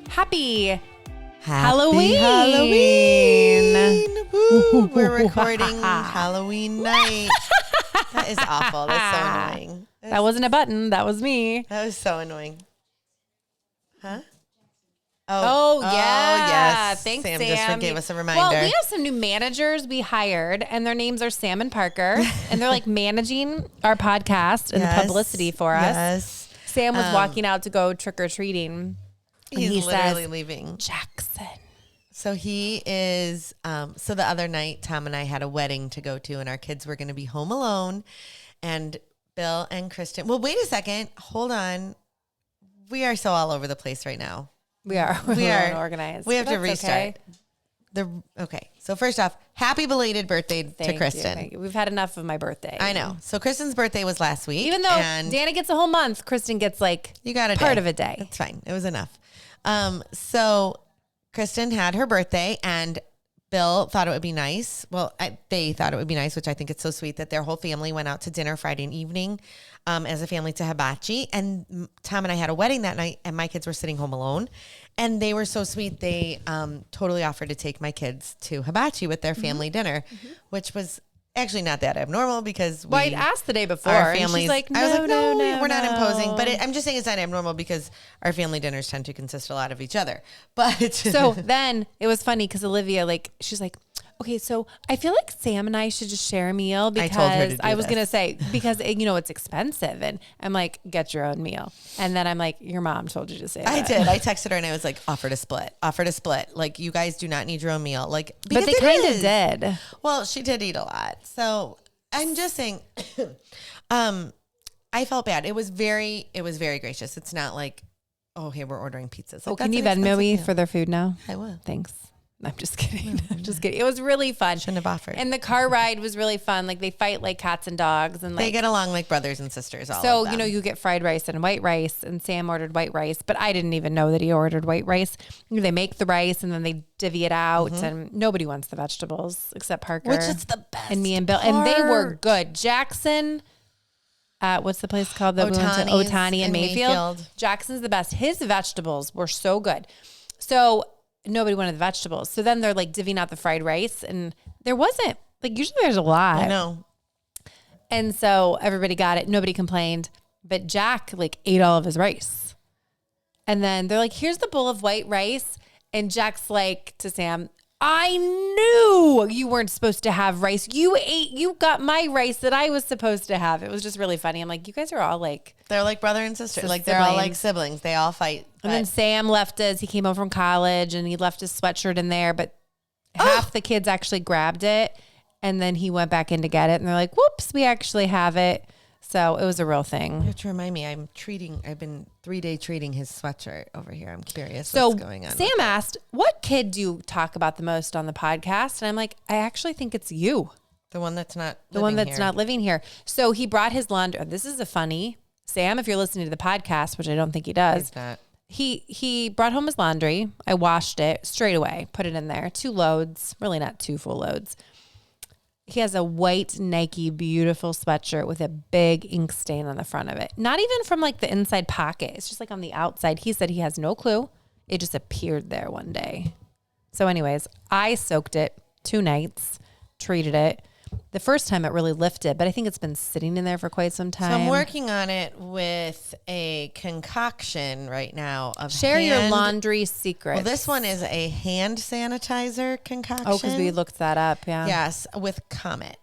Happy Halloween. Woo, we're recording Halloween night. That is awful. That's so annoying. That wasn't a button. That was me. That was so annoying. Huh? Oh yeah. Yes. Thanks, Sam. Sam. Just gave us a reminder. Well, we have some new managers we hired, and their names are Sam and Parker, and they're like managing our podcast and the publicity for us. Yes. Sam was walking out to go trick or treating. He's literally leaving. Jackson. So he is, so the other night, Tom and I had a wedding to go to, and our kids were going to be home alone. And Bill and Kristin, well, wait a second. Hold on. We are so all over the place right now. We are organized. We have to restart. Okay. So first off, happy belated birthday to Kristin. Thank you. We've had enough of my birthday. I know. So Kristin's birthday was last week. Even though Danna gets a whole month, Kristin gets like you got part of a day. It's fine. It was enough. So Kristin had her birthday, and Bill thought it would be nice. Well, they thought it would be nice, which I think it's so sweet that their whole family went out to dinner Friday evening as a family to Hibachi. And Tom and I had a wedding that night, and my kids were sitting home alone. And they were so sweet. They totally offered to take my kids to Hibachi with their family dinner, which was actually not that abnormal because I asked the day before. Our families, she's like, I was like, no, we're not no. imposing. But I'm just saying it's not abnormal because our family dinners tend to consist a lot of each other. But so then it was funny because Olivia, she's like, okay, so I feel like Sam and I should just share a meal because I told her to do I was this. going to say, because it's expensive. And I'm like, get your own meal. And then I'm like, your mom told you to say that. I did. I texted her and I was like, offer to split. Like, you guys do not need your own meal. Like, but they kind of did. Well, she did eat a lot. So I'm just saying, I felt bad. It was very gracious. It's not like, oh, hey, we're ordering pizzas. Like, can you Venmo me for their food now? I will. Thanks. I'm just kidding. I'm just kidding. It was really fun. Shouldn't have offered. And the car ride was really fun. Like they fight like cats and dogs, and they get along like brothers and sisters. So you get fried rice and white rice, and Sam ordered white rice, but I didn't even know that he ordered white rice. They make the rice and then they divvy it out, and nobody wants the vegetables except Parker, which is the best. And me and Bill, and they were good. Jackson. What's the place called that we went to? Otani in Mayfield. Jackson's the best. His vegetables were so good. So nobody wanted the vegetables. So then they're like divvying out the fried rice, and there wasn't, usually there's a lot. I know. And so everybody got it. Nobody complained, but Jack ate all of his rice. And then they're like, here's the bowl of white rice. And Jack's like to Sam, I knew you weren't supposed to have rice. You got my rice that I was supposed to have. It was just really funny. I'm like, you guys are all they're like brother and sister. They're all like siblings. They all fight. And then Sam left he came home from college and he left his sweatshirt in there, but half the kids actually grabbed it and then he went back in to get it and they're like, whoops, we actually have it. So it was a real thing. You have to remind me, I've been 3-day treating his sweatshirt over here. I'm curious what's going on. Sam asked, what kid do you talk about the most on the podcast? And I'm like, I actually think it's you. The one that's not living here. So he brought his laundry. This is a funny, Sam, if you're listening to the podcast, which I don't think he does. He's not. He brought home his laundry. I washed it straight away, put it in there. 2 loads, really not 2 full loads. He has a white Nike beautiful sweatshirt with a big ink stain on the front of it. Not even from the inside pocket. It's just on the outside. He said he has no clue. It just appeared there one day. So anyways, I soaked it 2 nights, treated it. The first time it really lifted, but I think it's been sitting in there for quite some time. So I'm working on it with a concoction right now of Share your laundry secrets. Well, this one is a hand sanitizer concoction. Oh, because we looked that up, yeah. Yes, with Comet.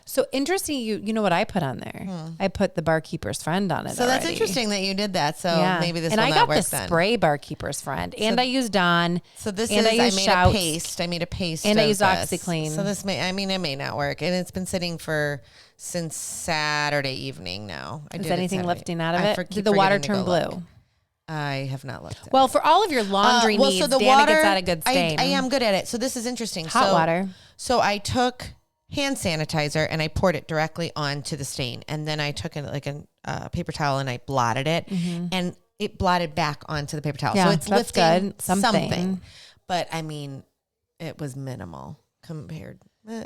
So interesting, you know what I put on there? I put the barkeeper's friend on it. So already. That's interesting that you did that. So maybe this will not work then. And I got the spray barkeeper's friend, and I used Dawn. So this is, I made a paste. I made a paste, and I used OxyClean. So this it may not work, and it's been sitting since Saturday evening now. Is anything lifting out of it? Did the water turn blue? I have not looked at it. Well, for all of your laundry needs, so the Danna gets out a good stain. I am good at it. So this is interesting. Hot water. So I took hand sanitizer and I poured it directly onto the stain, and then I took a paper towel and I blotted it, and it blotted back onto the paper towel. Yeah, so it's lifting something. But I mean, it was minimal compared.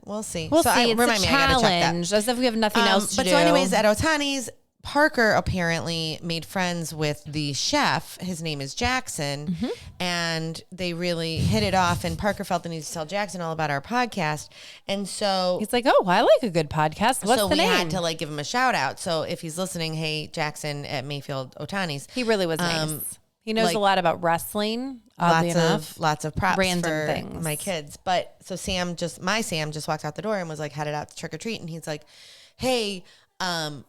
We'll see. We'll see. It's a challenge. As if we have nothing else to do. But so anyways, at Otani's, Parker apparently made friends with the chef. His name is Jackson. And they really hit it off. And Parker felt the need to tell Jackson all about our podcast. And so He's like, oh, I like a good podcast. What's so the we name? had to like give him a shout out. So if he's listening, hey, Jackson at Mayfield Otani's. He really was nice. He knows like, a lot about wrestling. Oddly enough. Lots of props Random for things. my kids. But so Sam just walked out the door and was like headed out to trick or treat. And he's like, hey,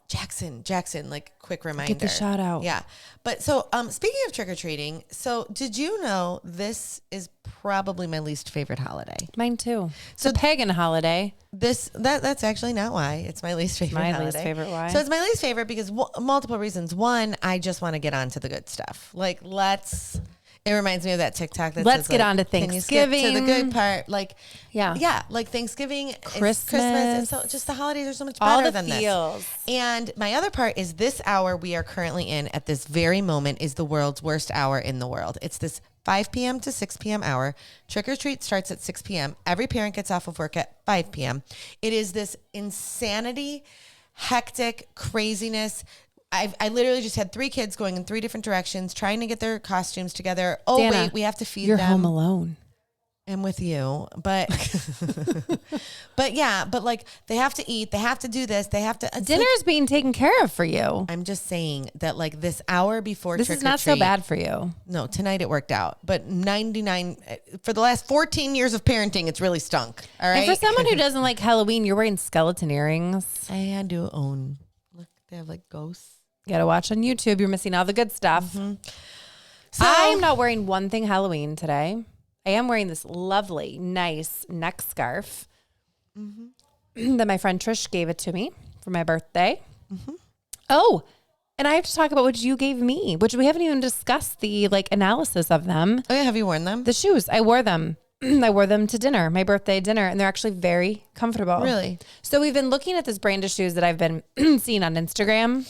Jackson, like quick reminder. Get the shout out. Yeah. But so, speaking of trick or treating, so did you know this is probably my least favorite holiday? Mine too. So pagan holiday. That's actually not why. It's my least favorite holiday. Least favorite why? So it's my least favorite because multiple reasons. One, I just want to get on to the good stuff. Like it reminds me of that TikTok that Let's says, get like, on to can you skip Thanksgiving. to the good part. Like, Yeah. like Thanksgiving, Christmas. and so just the holidays are so much All better the than feels. this. And my other part is this hour we are currently in at this very moment is the world's worst hour in the world. It's this 5 p.m. to 6 p.m. hour. Trick or treat starts at 6 p.m. Every parent gets off of work at 5 p.m. It is this insanity, hectic craziness. I literally just had 3 kids going in 3 different directions, trying to get their costumes together. Oh, Danna, wait, we have to feed you're them. home alone. I'm with you, but but like they have to eat, they have to do this, they have to. Dinner's being taken care of for you. I'm just saying that like this hour before This trick is or not so treat- bad for you. No, tonight it worked out, but 99 for the last 14 years of parenting, it's really stunk. All right. And for someone who doesn't like Halloween, you're wearing skeleton earrings. I had to own. Look, they have like ghosts. You gotta watch on YouTube. You're missing all the good stuff. So I'm not wearing one thing Halloween today. I am wearing this lovely, nice neck scarf that my friend Trish gave it to me for my birthday. Oh, and I have to talk about what you gave me, which we haven't even discussed the like analysis of them. Oh yeah, have you worn them? The shoes, I wore them. I wore them to dinner, my birthday dinner, and they're actually very comfortable. Really? So we've been looking at this brand of shoes that I've been seeing on Instagram.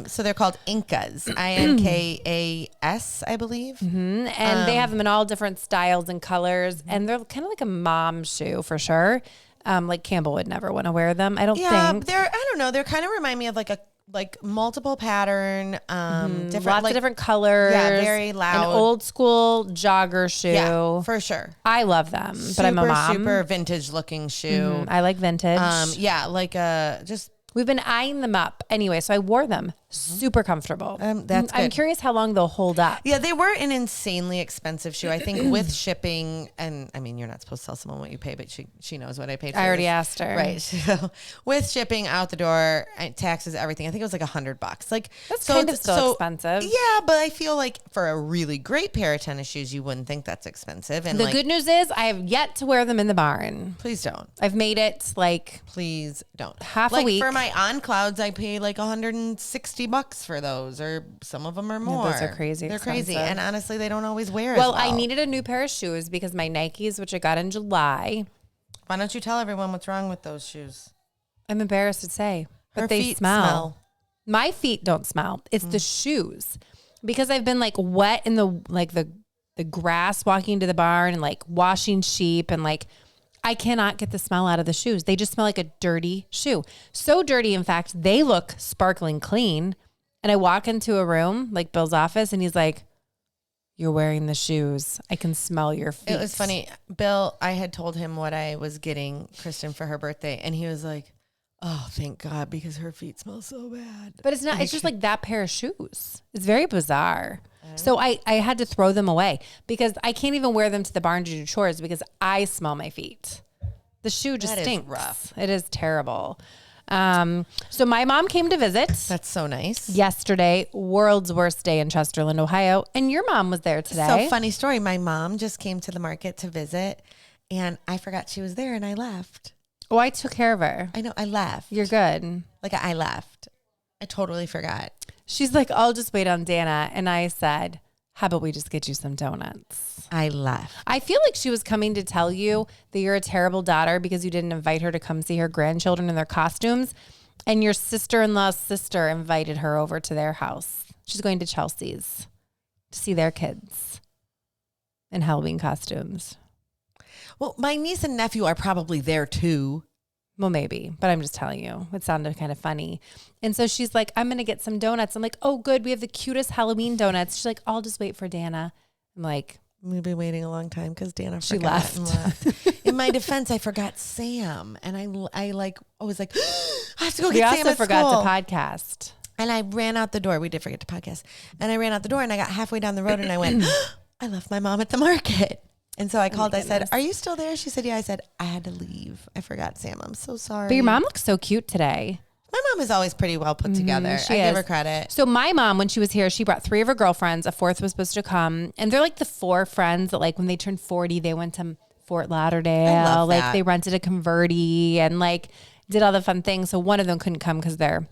So they're called Incas, Inkas, I believe. And they have them in all different styles and colors. And they're kind of like a mom shoe for sure. Like Campbell would never want to wear them, I don't think. I don't know. They're kind of remind me of like multiple pattern, different, Lots of different colors. Yeah, very loud. An old school jogger shoe. Yeah, for sure. I love them, but I'm a mom. Super vintage looking shoe. I like vintage. Yeah, like just. We've been eyeing them up anyway, so I wore them. Super comfortable. That's I'm good. curious how long they'll hold up. Yeah, they were an insanely expensive shoe. I think with shipping, and I mean, you're not supposed to tell someone what you pay, but she knows what I paid for. I already this. asked her. Right. So with shipping out the door, taxes, everything, I think it was like $100. Like That's kind of still expensive. Yeah, but I feel like for a really great pair of tennis shoes, you wouldn't think that's expensive. And The like, good news is I have yet to wear them in the barn. please don't. I've made it like Please don't. half a Like week. for my on clouds, I paid like $160 for those, or some of them are more. those are crazy They're crazy, expensive. and honestly, they don't always wear. Well, as I needed a new pair of shoes because my Nikes, which I got in July, Why don't you tell everyone what's wrong with those shoes? I'm embarrassed to say, but Her they feet smell. My feet don't smell. It's the shoes because I've been like wet in the grass walking to the barn and like washing sheep and like I cannot get the smell out of the shoes. They just smell like a dirty shoe. So dirty, in fact, they look sparkling clean. And I walk into a room like Bill's office and he's like, "You're wearing the shoes. I can smell your feet." It was funny. Bill, I had told him what I was getting Kristin for her birthday, and he was like, "Oh, thank God, because her feet smell so bad." But it's not, it's just like that pair of shoes. It's very bizarre. So I had to throw them away because I can't even wear them to the barn to do chores because I smell my feet. The shoe just That is stinks. rough. It is terrible. So my mom came to visit That's so nice. yesterday, world's worst day in Chesterland, Ohio. And your mom was there today. So funny story. My mom just came to the market to visit, and I forgot she was there, and I left. Oh, I took care of her. I know, I left. You're good. Like I left. I totally forgot. She's like, "I'll just wait on Danna." And I said, "How about we just get you some donuts?" I left. I feel like she was coming to tell you that you're a terrible daughter because you didn't invite her to come see her grandchildren in their costumes. And your sister-in-law's sister invited her over to their house. She's going to Chelsea's to see their kids in Halloween costumes. Well, my niece and nephew are probably there too. Well, maybe, but I'm just telling you, it sounded kind of funny. And so she's like, I'm going to get some donuts. I'm like, oh, good. We have the cutest Halloween donuts. She's like, I'll just wait for Danna. I'm like, we've been waiting a long time because Danna she forgot left. and left. In my defense, I forgot Sam. And I was like, I have to go get Sam at also forgot school. to podcast. And I ran out the door. We did forget to podcast. And I ran out the door and I got halfway down the road and I went, I left my mom at the market. And so I called. I said, are you still there? She said, yeah. I said, I had to leave. I forgot Sam. I'm so sorry. But your mom looks so cute today. My mom is always pretty well put together. She I give is. her credit. So my mom, when she was here, she brought 3 of her girlfriends. A 4th was supposed to come. And they're like the 4 friends that like when they turned 40, they went to Fort Lauderdale. I love like that. they rented a converti and like did all the fun things. So one of them couldn't come because their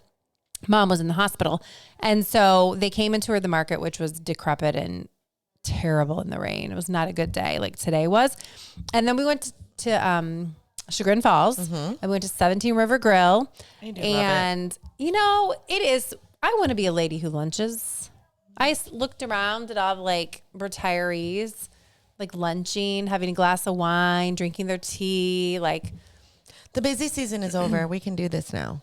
mom was in the hospital. And so they came and toured the market, which was decrepit and terrible in the rain. It was not a good day like today was. And then we went to Chagrin Falls and we went to 17 River Grill. I do And, you know, I want to be a lady who lunches. I looked around at all the like retirees, like lunching, having a glass of wine, drinking their tea. Like The busy season is over. We can do this now.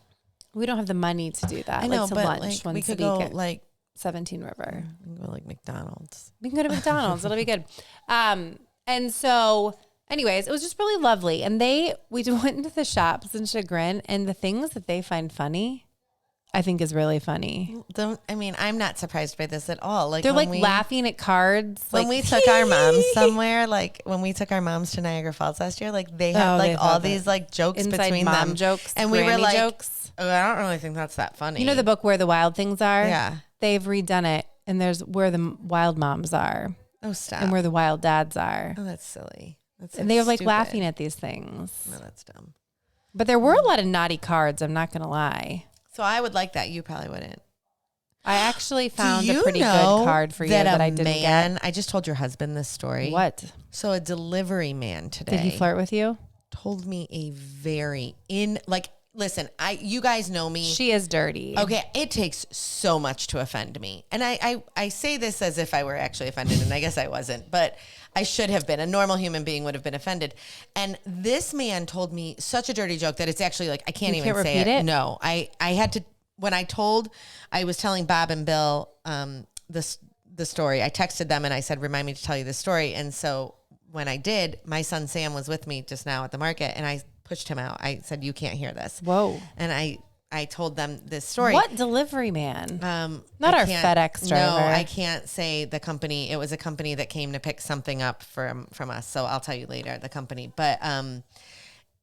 we don't have the money to do that. I know, like to but lunch like, once we could a week go at like 17 River. we can go like McDonald's. We can go to McDonald's. It'll be good. And so anyways, it was just really lovely. And we went into the shops in Chagrin and the things that they find funny, I think is really funny. I'm not surprised by this at all. Like They're when like laughing at cards. When like, we took our moms somewhere, like when we took our moms to Niagara Falls last year, like they had they all have these like jokes inside between mom them. jokes, And we were granny like, jokes. oh, I don't really think that's that funny. You know the book Where the Wild Things Are? Yeah. They've redone it and there's Where the Wild Moms Are Oh, stop. and Where the Wild Dads Are. Oh, that's silly. That's And they were like stupid. laughing at these things. No, that's dumb. But there were a lot of naughty cards, I'm not going to lie. So I would like that. You probably wouldn't. I actually found Do a you pretty know good card for you that I didn't get. I just told your husband this story. What? So a delivery man today. Did he flirt with you? Told me a very listen, you guys know me. She is dirty. Okay, it takes so much to offend me. And I say this as if I were actually offended, and I guess I wasn't, but I should have been. A normal human being would have been offended. And this man told me such a dirty joke that it's actually like, I can't You even can't say repeat it? No, I had to, when I was telling Bob and Bill the story, I texted them and I said, remind me to tell you this story. And so when I did, my son Sam was with me just now at the market and I pushed him out. I said, you can't hear this. Whoa. And I told them this story. What delivery man? Not I our can't- FedEx driver. No, I can't say the company. It was a company that came to pick something up from us. So I'll tell you later, the company. But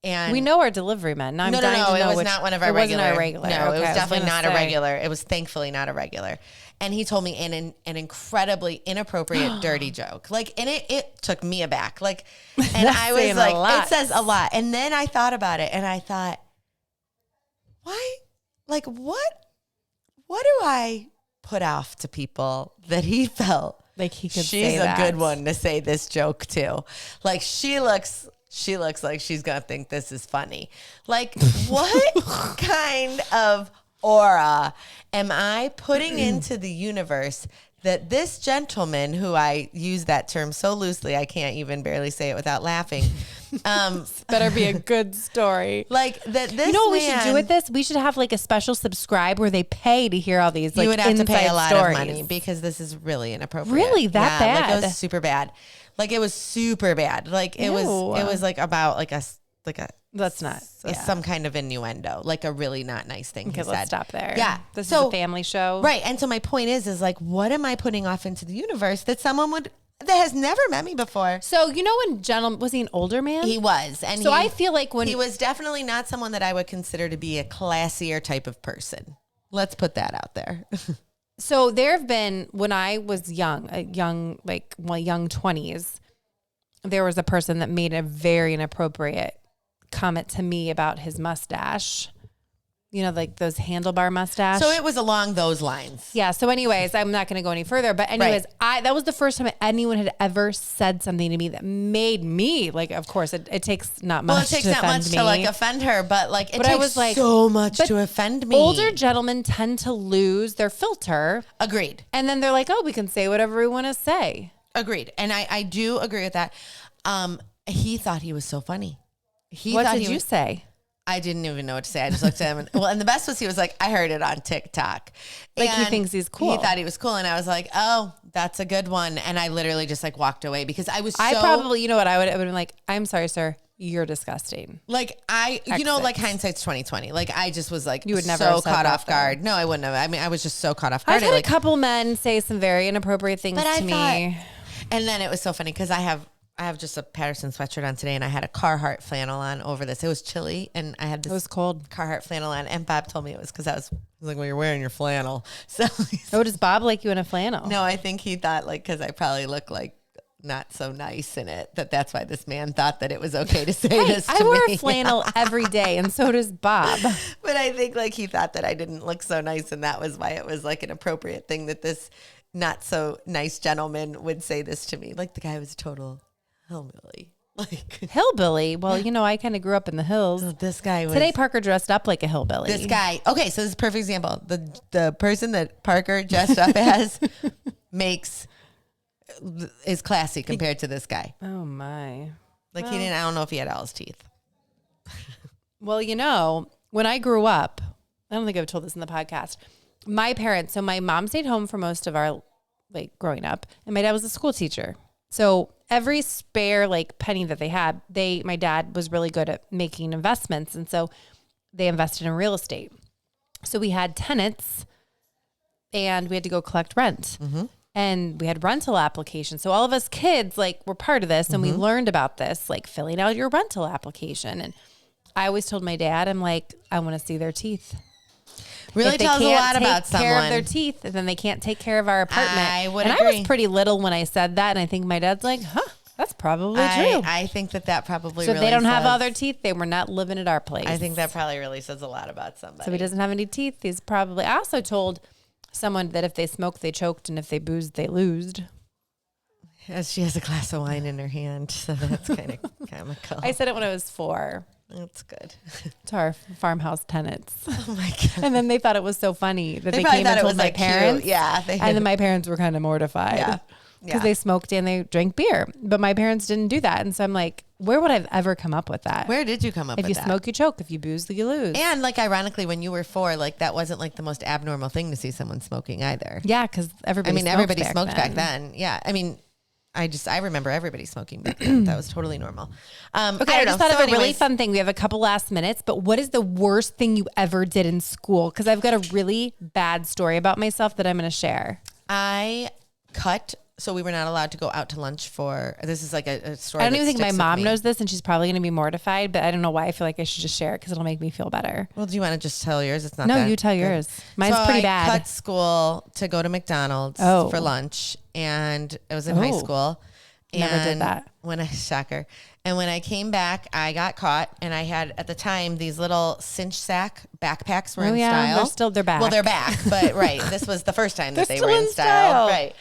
and We know our delivery men. Now I'm no, dying to know it was which- not one of our it regular. wasn't our regular. No, Okay, it I was was definitely gonna not a say. regular. It was thankfully not a regular. And he told me an incredibly inappropriate, dirty joke. Like, and it took me aback. Like, and I was saying a like, lot. it says a lot. And then I thought about it, and I thought, why? Like, what do I put off to people that he felt Like he could she's say a that. good one to say this joke to? Like, she looks like she's gonna think this is funny. Like, what kind of aura am I putting into the universe that this gentleman, who I use that term so loosely I can't even barely say it without laughing, Better be a good story. like that this You know what we should man- do with this? We should have like a special subscribe where they pay to hear all these. Like, you would have to pay a lot stories. of money because this is really inappropriate. Really? That Like, bad? it was super bad. Like, it was super bad. Like, it was like about like a That's not some kind of innuendo, like a really not nice thing. Okay, he let's said. stop there. Yeah. This So- is a family show. Right. And so my point is like, what am I putting off into the universe that that has never met me before? So, you know, when was he an older man? He was. And So I feel like when he was definitely not someone that I would consider to be a classier type of person. Let's put that out there. So there have been, when I was young 20s, there was a person that made a very inappropriate comment to me about his mustache. You know, like those handlebar mustache. So it was along those lines. Yeah. So anyways, I'm not going to go any further, but anyways, that was the first time anyone had ever said something to me that made me like, of course it takes not much. Well, it takes to not offend much me. to like offend her, but like it But I takes was like, so much but to offend me. Older gentlemen tend to lose their filter. Agreed. And then they're like, oh, we can say whatever we want to say. Agreed. And I do agree with that. He thought he was so funny. What did you say? I didn't even know what to say. I just looked at him. And the best was he was like, I heard it on TikTok. Like he thinks he's cool. He thought he was cool. And I was like, oh, that's a good one. And I literally just like walked away because I was I probably, you know what, I would have been like, I'm sorry, sir. You're disgusting. Like like hindsight's 2020. Like I just was like, you would never so caught off guard. No, I wouldn't have. I mean, I was just so caught off guard. I've had a couple men say some very inappropriate things to me. And then it was so funny because I have just a Patterson sweatshirt on today and I had a Carhartt flannel on over this. It was chilly and I had this. It was cold. Carhartt flannel on, and Bob told me it was because I was like, well, you're wearing your flannel. So does Bob like you in a flannel? No, I think he thought like because I probably look like not so nice in it that's why this man thought that it was okay to say this to me. I wear a flannel every day and so does Bob. But I think like he thought that I didn't look so nice and that was why it was like an appropriate thing that this not so nice gentleman would say this to me. Like the guy was a total hillbilly. Like hillbilly? Well, I kind of grew up in the hills. So this guy was... Today Parker dressed up like a hillbilly. This guy... Okay, so this is a perfect example. The person that Parker dressed up as is classy compared to this guy. Oh my. Like he didn't... I don't know if he had all his teeth. Well, when I grew up, I don't think I've told this in the podcast. My parents... So my mom stayed home for most of our like growing up and my dad was a school teacher. So every spare like penny that they had, my dad was really good at making investments. And so they invested in real estate. So we had tenants and we had to go collect rent and we had rental applications. So all of us kids like were part of this and we learned about this, like filling out your rental application. And I always told my dad, I'm like, I want to see their teeth. Really tells a lot about someone. Care of their teeth, and then they can't take care of our apartment. I would agree. I was pretty little when I said that, and I think my dad's like, huh, that's probably true. I think that probably so really if they don't have all their teeth, they were not living at our place. I think that probably really says a lot about somebody. So if he doesn't have any teeth, he's probably... I also told someone that if they smoked, they choked, and if they boozed, they loosed. As she has a glass of wine in her hand, so that's kind of comical. I said it when I was 4. That's good. To our farmhouse tenants. Oh my God. And then they thought it was so funny that they came and told my parents. Cute. Yeah. And then my parents were kind of mortified. Yeah. Because they smoked and they drank beer. But my parents didn't do that. And so I'm like, where would I have ever come up with that? Where did you come up with that? If you smoke, you choke. If you booze, you lose. And like ironically, when you were 4, like that wasn't like the most abnormal thing to see someone smoking either. Yeah, because everybody smoked back then. Yeah. I mean, I remember everybody smoking back then. That was totally normal. Okay, I just thought of a really fun thing. We have a couple last minutes, but what is the worst thing you ever did in school? Because I've got a really bad story about myself that I'm going to share. So we were not allowed to go out to lunch this is like a story. I don't even think my mom knows this and she's probably going to be mortified, but I don't know why I feel like I should just share it because it'll make me feel better. Well, do you want to just tell yours? It's not No, that you tell good. yours. Mine's pretty bad. I cut school to go to McDonald's for lunch and it was in high school. Never did that. Shocker. And when I came back, I got caught and I had at the time these little cinch sack backpacks were in style. They're back. Well, they're back, but right. This was the first time that they were in style. Right.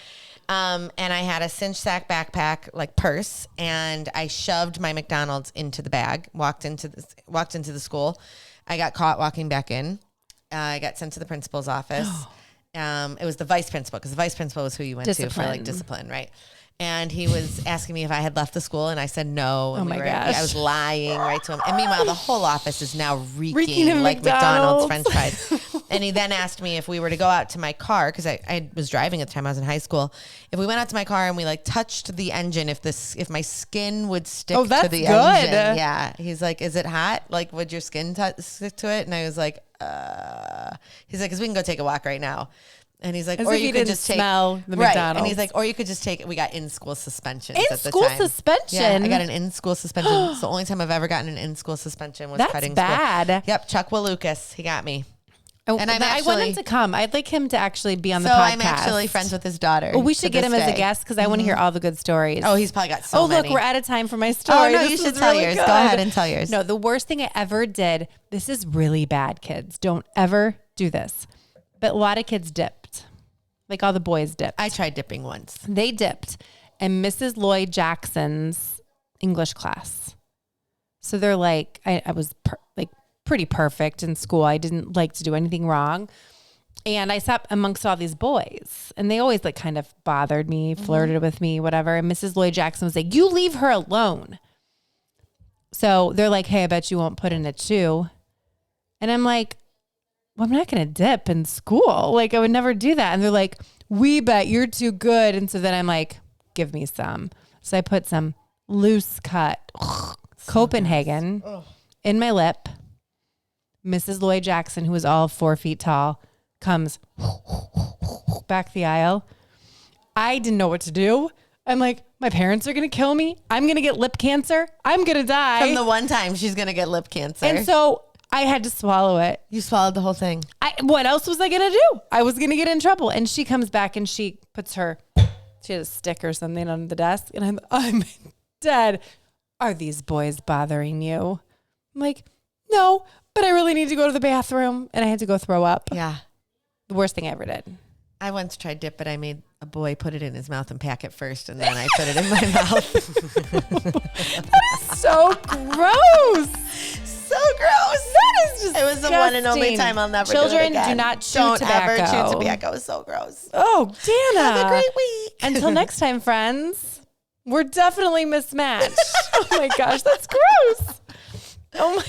And I had a cinch sack backpack, like purse, and I shoved my McDonald's into the bag, walked into the school. I got caught walking back in. I got sent to the principal's office. It was the vice principal because the vice principal was who you went to for like discipline, right? And he was asking me if I had left the school, and I said no. And gosh. I was lying right to him. And meanwhile, the whole office is now reeking like McDonald's French fries. And he then asked me if we were to go out to my car, because I was driving at the time, I was in high school. If we went out to my car and we like touched the engine, if my skin would stick to the engine. Yeah. He's like, is it hot? Like, would your skin stick to it? And I was like, he's like, because we can go take a walk right now. And he's like, as or if you could just smell the McDonald's. And he's like, or you could just take it. We got in-school suspension at the time. In-school suspension? Yeah, I got an in-school suspension. It's the only time I've ever gotten an in-school suspension was cutting school. That's bad. Yep, Chuck Walukas, he got me. Oh, and I want him to come. I'd like him to actually be on the podcast. I'm actually friends with his daughter. Well, we should get him as a guest because I want to hear all the good stories. Oh, he's probably got so many. Look, we're out of time for my story. Oh, no, you should tell yours. Go ahead and tell yours. No, the worst thing I ever did, this is really bad, kids. Don't ever do this. But a lot of kids dipped. Like all the boys dipped. I tried dipping once. They dipped in Mrs. Lloyd Jackson's English class. So they're like, I was pretty perfect in school. I didn't like to do anything wrong. And I sat amongst all these boys and they always like kind of bothered me, flirted with me, whatever. And Mrs. Lloyd Jackson was like, you leave her alone. So they're like, hey, I bet you won't put in a chew. And I'm like, well, I'm not going to dip in school. Like, I would never do that. And they're like, we bet you're too good. And so then I'm like, give me some. So I put some loose cut Copenhagen in my lip. Mrs. Lloyd Jackson, who was all 4 feet tall, comes back the aisle. I didn't know what to do. I'm like, my parents are going to kill me. I'm going to get lip cancer. I'm going to die. From the one time she's going to get lip cancer. And so I had to swallow it. You swallowed the whole thing. What else was I going to do? I was going to get in trouble. And she comes back and she puts she had a stick or something on the desk. And I'm dead. Are these boys bothering you? I'm like, no, but I really need to go to the bathroom. And I had to go throw up. Yeah. The worst thing I ever did. I once tried dip, but I made a boy put it in his mouth and pack it first. And then I put it in my mouth. That is so gross. So gross. That is just It was the one and only time I'll never do it Children again. do not chew Don't tobacco. ever chew tobacco. It's so gross. Oh, Danna. Have a great week. Until next time, friends. We're definitely mismatched. Oh my gosh, that's gross. Oh my